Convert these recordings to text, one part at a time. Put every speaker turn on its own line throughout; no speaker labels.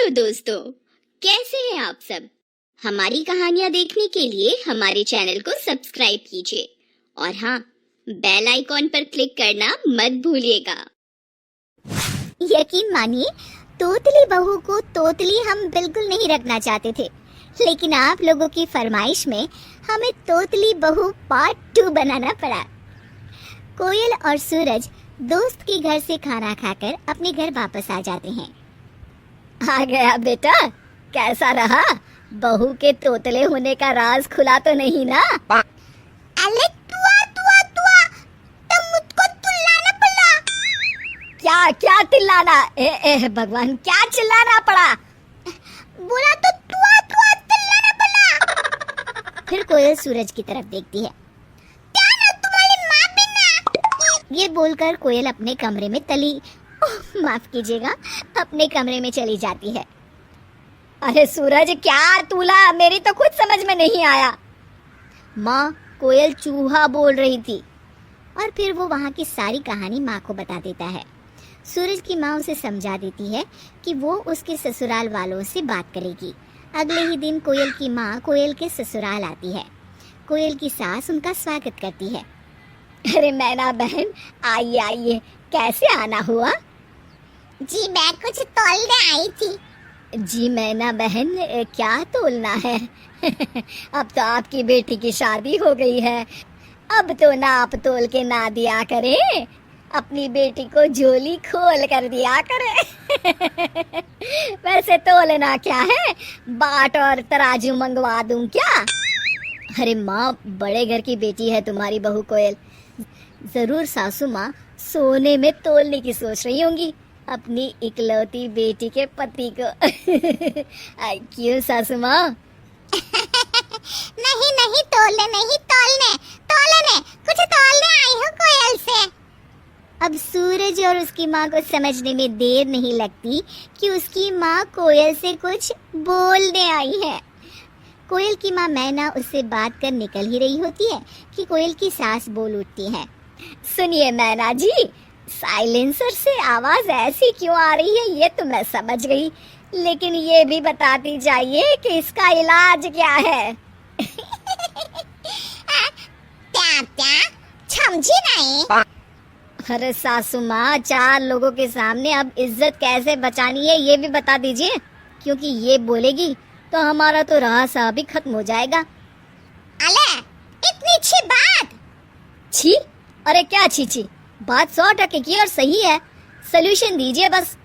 Hello दोस्तों, कैसे हैं आप सब। हमारी कहानियां देखने के लिए हमारे चैनल को सब्सक्राइब कीजिए और हाँ, बेल आइकॉन पर क्लिक करना मत भूलिएगा।
यकीन मानिए, तोतली बहू को तोतली हम बिल्कुल नहीं रखना चाहते थे, लेकिन आप लोगों की फरमाइश में हमें तोतली बहू पार्ट 2 बनाना पड़ा। कोयल और सूरज दोस्त के घर से खाना खाकर अपने घर वापस आ जाते हैं। आ गया बेटा, कैसा रहा? बहू के तोतले होने का राज खुला तो नहीं ना? अरे तुआ तुआ तुआ, तो मुझको चिल्लाना पड़ा। क्या क्या चिल्लाना? ए भगवान, क्या चिल्लाना पड़ा? बोला तो तुआ तुआ चिल्लाना पड़ा। फिर कोयल सूरज की तरफ देखती है। क्या ना तुम्हारी माँ भी ना? ये बोलकर कोयल अपने कमरे में माफ कीजिएगा, अपने कमरे में चली जाती है। अरे सूरज, क्या तूला? मेरी तो खुद समझ में नहीं आया। माँ, कोयल चूहा बोल रही थी। और फिर वो वहाँ की सारी कहानी माँ को बता देता है। सूरज की माँ उसे समझा देती है कि वो उसके ससुराल वालों से बात करेगी। अगले ही दिन कोयल की माँ कोयल के ससुराल आती है। कोयल की सास उनका स्वागत करती है। अरे मैना बहन, आइए आइए, कैसे आना हुआ? जी मैं कुछ तोलने आई थी। जी मैना बहन, क्या तोलना है? अब तो आपकी बेटी की शादी हो गई है, अब तो नाप तोल के ना दिया करे, अपनी बेटी को झोली खोल कर दिया करे। वैसे तोलना क्या है, बाट और तराजू मंगवा दूं क्या? अरे माँ, बड़े घर की बेटी है तुम्हारी बहू कोयल, जरूर सासू माँ सोने में तोलने की सोच रही होंगी अपनी इकलौती बेटी के पति को। क्यों सासू माँ? नहीं नहीं, तोलने नहीं, तोलने कुछ तोलने आई हूँ कोयल से। अब सूरज और उसकी माँ को समझने में देर नहीं लगती कि उसकी माँ कोयल से कुछ बोलने आई है। कोयल की माँ मैना उससे बात कर निकल ही रही होती है कि कोयल की सास बोल उठती है। सुनिए मैना जी, साइलेंसर से आवाज ऐसी क्यों आ रही है ये तो मैं समझ गई, लेकिन ये भी बताती जाइए कि इसका इलाज क्या है। क्या समझी नहीं? अरे सासू माँ, 4 लोगों के सामने अब इज्जत कैसे बचानी है ये भी बता दीजिए, क्योंकि ये बोलेगी तो हमारा तो रहा सा भी खत्म हो जाएगा। अले, इतनी अच्छी बात। छी, अरे क्या छी, बात 100% की और सही है, सॉल्यूशन दीजिए बस।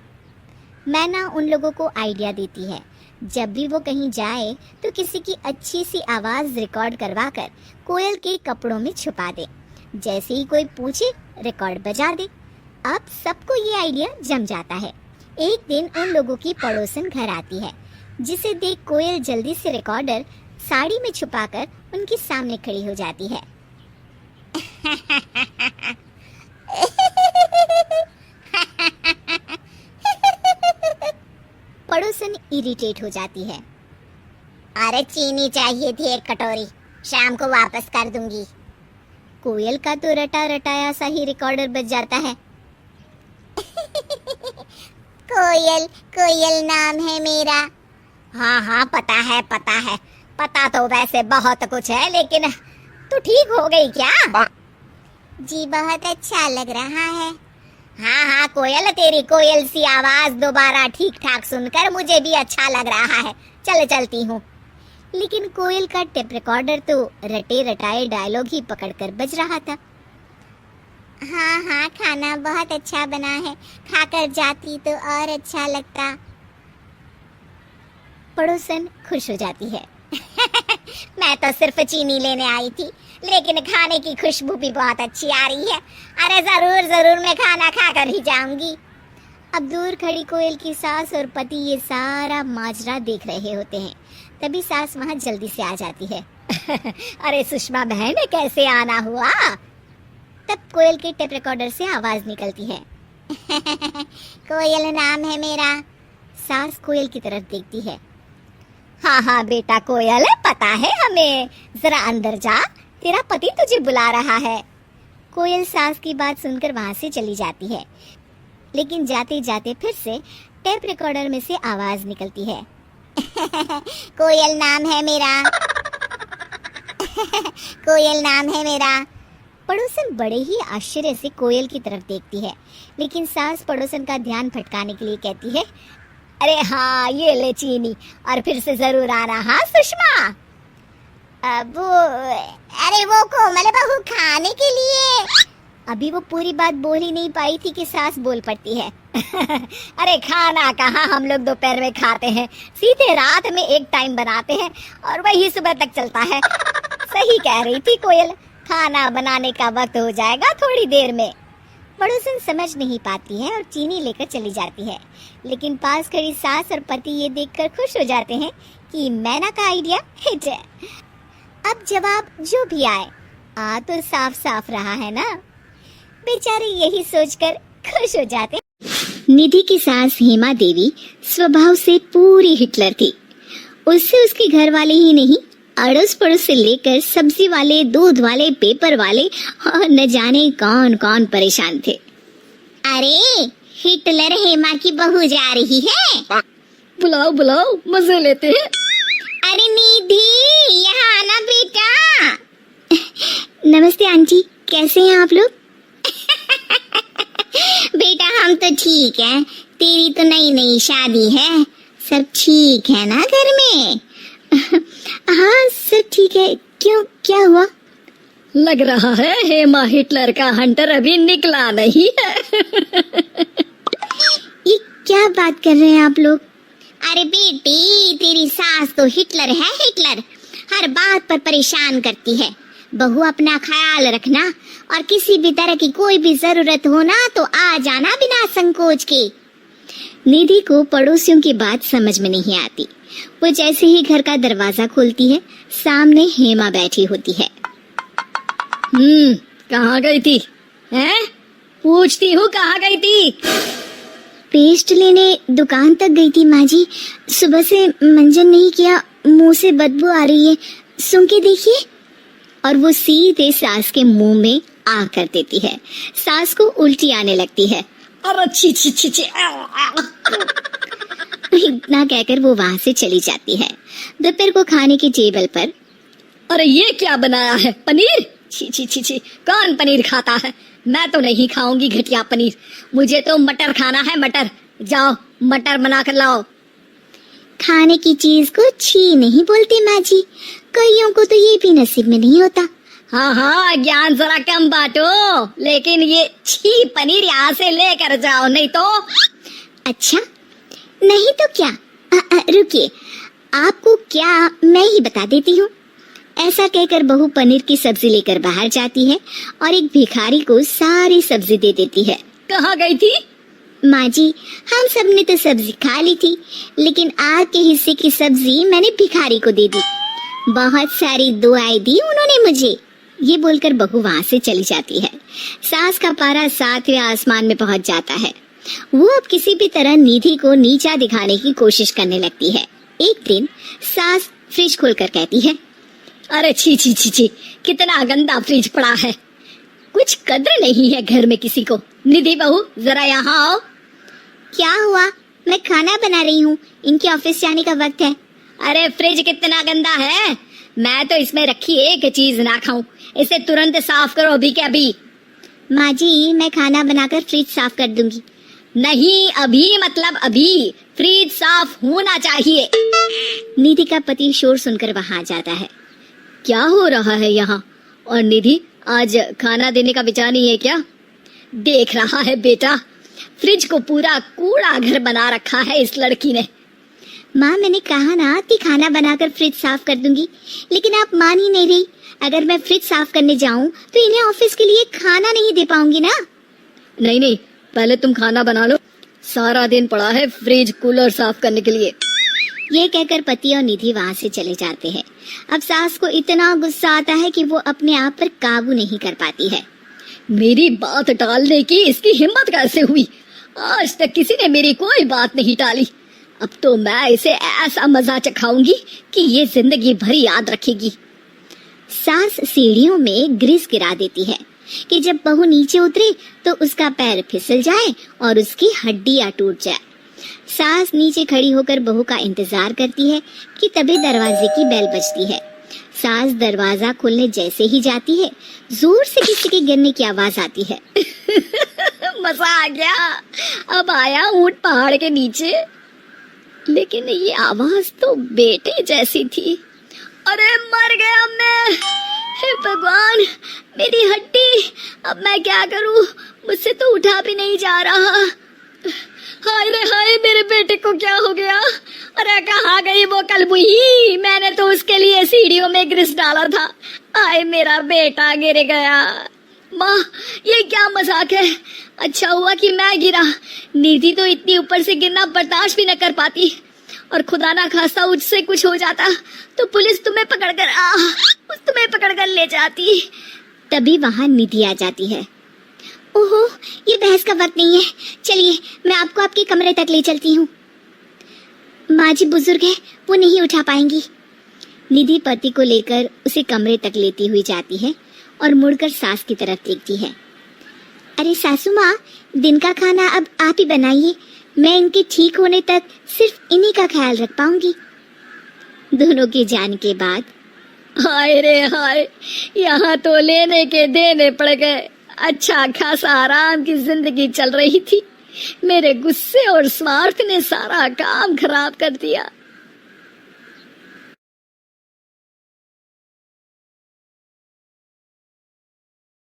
मैना उन लोगों को आइडिया देती है, जब भी वो कहीं जाए तो किसी की अच्छी सी आवाज रिकॉर्ड करवा कर कोयल के कपड़ों में छुपा दे। जैसे ही कोई पूछे, रिकॉर्ड बजा दे। अब सबको ये आइडिया जम जाता है। एक दिन उन लोगों की पड़ोसन घर आती है, जिसे देख कोयल जल्दी से रिकॉर्डर साड़ी में छुपाकर उनके सामने खड़ी हो जाती है। पड़ोसन इरिटेट हो जाती है। अरे चीनी चाहिए थी 1 कटोरी, शाम को वापस कर दूंगी। कोयल का तो रटा रटाया सा ही रिकॉर्डर बज जाता है। कोयल नाम है मेरा। हाँ पता है, पता तो वैसे बहुत कुछ है, लेकिन तू ठीक हो गई क्या? जी बहुत अच्छा लग रहा है। हाँ कोयल, तेरी कोयल सी आवाज दोबारा ठीक ठाक सुनकर मुझे भी अच्छा लग रहा है, चलती हूँ। लेकिन कोयल का टेप रिकॉर्डर तो रटे रटाए डायलॉग ही पकड़कर बज रहा था। हाँ, खाना बहुत अच्छा बना है, खाकर जाती तो और अच्छा लगता। पड़ोसन खुश हो जाती है। मैं तो सिर्फ चीनी लेने आई थी, लेकिन खाने की खुशबू भी बहुत अच्छी आ रही है। अरे जरूर मैं खाना खाकर ही जाऊंगी। अब दूर खड़ी कोयल की सास और पति ये सारा माजरा देख रहे होते हैं। तभी सास वहाँ जल्दी से आ जाती है। अरे सुषमा बहन, कैसे आना हुआ? तब कोयल के टेप रिकॉर्डर से आवाज निकलती है। कोयल नाम है मेरा। सास कोयल की तरफ देखती है। हाँ बेटा कोयल, पता है हमें, जरा अंदर जा, तेरा पति तुझे बुला रहा है। कोयल सास की बात सुनकर वहां से चली जाती है, लेकिन जाते जाते फिर से टेप रिकॉर्डर में से आवाज निकलती है। कोयल नाम है मेरा। कोयल नाम है मेरा। पड़ोसन बड़े ही आश्चर्य से कोयल की तरफ देखती है, लेकिन सास पड़ोसन का ध्यान भटकाने के लिए कहती है, अरे हाँ ये ले चीनी, और फिर से जरूर आना। हाँ सुषमा। अरे वो कोमल बहू खाने के लिए। अभी वो पूरी बात बोल ही नहीं पाई थी कि सास बोल पड़ती है। अरे खाना कहाँ, हम लोग दोपहर में खाते हैं, सीधे रात में एक टाइम बनाते हैं और वही सुबह तक चलता है। सही कह रही थी कोयल, खाना बनाने का वक्त हो जाएगा थोड़ी देर में। पड़ोसन समझ नहीं पाती है और चीनी लेकर चली जाती है, लेकिन पास खड़ी सास और पति ये देखकर खुश हो जाते हैं कि मैना का आइडिया हिट है। अब जवाब जो भी आए, आ तो साफ साफ रहा है ना। बेचारे यही सोचकर खुश हो जाते।
निधि की सास हेमा देवी स्वभाव से पूरी हिटलर थी। उससे उसके घर वाले ही नहीं, अड़ोस पड़ोस से लेकर सब्जी वाले, दूध वाले, पेपर वाले और न जाने कौन कौन परेशान थे।
अरे हिटलर हेमा की बहू जा रही है।
बुलाओ बुलाओ, मजे लेते हैं।
अरे निधि यहाँ आना बेटा।
नमस्ते आंटी, कैसे हैं आप लोग?
बेटा हम तो ठीक हैं, तेरी तो नई नई शादी है, सब ठीक है ना घर में?
हाँ सब ठीक है। क्यों, क्या हुआ?
लग रहा है हेमा हिटलर का हंटर अभी निकला नहीं है।
ये क्या बात कर रहे हैं आप लोग?
अरे बेटी तेरी सास तो हिटलर है, हिटलर। हर बात पर परेशान करती है। बहू अपना ख्याल रखना और किसी भी तरह की कोई भी जरूरत हो ना तो आ जाना बिना संकोच के।
निधि को पड़ोसियों की बात समझ में नहीं आती। वो जैसे ही घर का दरवाजा खोलती है, सामने हेमा बैठी होती है।
कहाँ गई थी? हैं? पूछती हूँ कहाँ गई थी?
पेस्ट लेने दुकान तक गई थी माँ जी। सुबह से मंजन नहीं किया, मुंह से बदबू आ रही है, सुन के देखिए। और वो सीधे सास के मुंह में आ कर देती है। सास को उल्टी आने लगती है।
अरे छी छी छी छी।
इतना कहकर वो वहाँ से चली जाती है। दोपहर को खाने की टेबल पर,
अरे ये क्या बनाया है? पनीर? छी छी छी छी, कौन पनीर खाता है? मैं तो नहीं खाऊंगी घटिया पनीर। मुझे तो मटर खाना है, मटर। जाओ मटर बना कर लाओ।
खाने की चीज को छी नहीं बोलते माँ जी, कईयों को तो ये भी नसीब में नहीं होता।
हाँ हाँ, ज्ञान जरा कम बांटो, लेकिन ये छी पनीर यहाँ से लेकर जाओ, नहीं तो।
अच्छा नहीं तो क्या? रुकिए, आपको क्या मैं ही बता देती हूँ। ऐसा कहकर बहू पनीर की सब्जी लेकर बाहर जाती है और एक भिखारी को सारी सब्जी दे देती है।
कहाँ गई थी?
माँ जी हम सब ने तो सब्जी खा ली थी, लेकिन आपके हिस्से की सब्जी मैंने भिखारी को दे दी। बहुत सारी दुआएं दी उन्होंने मुझे। ये बोलकर बहू वहाँ से चली जाती है। सास का पारा 7वें आसमान में पहुँच जाता है। वो अब किसी भी तरह निधि को नीचा दिखाने की कोशिश करने लगती है। एक दिन सास फ्रिज खोलकर कहती है,
अरे छी छी छी छी, कितना गंदा फ्रिज पड़ा है। कुछ कद्र नहीं है घर में किसी को। निधि बहू जरा यहाँ आओ।
क्या हुआ? मैं खाना बना रही हूँ, इनके ऑफिस जाने का वक्त है।
अरे फ्रिज कितना गंदा है, मैं तो इसमें रखी एक चीज ना खाऊं। इसे तुरंत साफ करो अभी के अभी।
माँ जी मैं खाना बनाकर फ्रिज साफ कर दूंगी।
नहीं अभी मतलब अभी, फ्रिज साफ होना चाहिए।
निधि का पति शोर सुनकर वहाँ जाता है।
क्या हो रहा है यहाँ? और निधि आज खाना देने का विचार नहीं है क्या? देख रहा है बेटा, फ्रिज को पूरा कूड़ा घर बना रखा है इस लड़की ने।
माँ मैंने कहा ना कि खाना बनाकर फ्रिज साफ कर दूंगी, लेकिन आप मान ही नहीं रही। अगर मैं फ्रिज साफ करने जाऊँ तो इन्हें ऑफिस के लिए खाना नहीं दे पाऊंगी ना।
नहीं नहीं, पहले तुम खाना बना लो, सारा दिन पड़ा है फ्रिज कूलर साफ करने के लिए।
ये कहकर पति और निधि वहाँ से चले जाते हैं। अब सास को इतना गुस्सा आता है कि वो अपने आप पर काबू नहीं कर पाती है।
मेरी बात टालने की इसकी हिम्मत कैसे हुई? आज तक किसी ने मेरी कोई बात नहीं टाली। अब तो मैं इसे ऐसा मजा चखाऊंगी कि ये जिंदगी भर याद रखेगी।
सास सीढ़ियों में ग्रीस गिरा देती है कि जब बहू नीचे उतरे तो उसका पैर फिसल जाए और उसकी हड्डियां टूट जाए। सास नीचे खड़ी होकर बहू का इंतजार करती है कि तभी दरवाजे की बेल बजती है। सास दरवाजा खोलने जैसे ही जाती है, जोर से किसी के गिरने की आवाज आती है।
मजा आ गया, अब आया ऊंट पहाड़ के नीचे। लेकिन ये आवाज तो बेटे जैसी थी। अरे मर गया मैं, हे भगवान, मेरी हड्डी, अब मैं क्या करूं, मुझसे तो उठा भी नहीं जा रहा। हाय रे हाय, मेरे बेटे को क्या हो गया? अरे कहाँ गई वो कलबुही? मैंने तो उसके लिए सीढ़ियों में ग्रीस डाला था। आए मेरा बेटा गिर गया। माँ, ये क्या मजाक है? अच्छा हुआ कि मैं गिरा, निधि तो इतनी ऊपर से गिरना बर्दाश्त भी न कर पाती। और खुदा ना खास्ता उससे कुछ हो जाता तो पुलिस तुम्हें पकड़कर ले जाती।
तभी वहां निधि आ जाती है। ओहो, ये बहस का वक्त नहीं है, चलिए मैं आपको आपके कमरे तक ले चलती हूँ। माँ जी बुजुर्ग है, वो नहीं उठा पाएंगी। निधि पति को लेकर उसे कमरे तक लेती हुई जाती है और मुड़कर सास की तरफ देखती है। अरे सासू माँ, दिन का खाना अब आप ही बनाइए, मैं इनके ठीक होने तक सिर्फ इन्हीं का ख्याल रख पाऊंगी। दोनों के जाने के बाद
हाय रे हाय, यहाँ तो लेने के देने पड़ गए। अच्छा खासा आराम की जिंदगी चल रही थी, मेरे गुस्से और स्वार्थ ने सारा काम खराब कर दिया।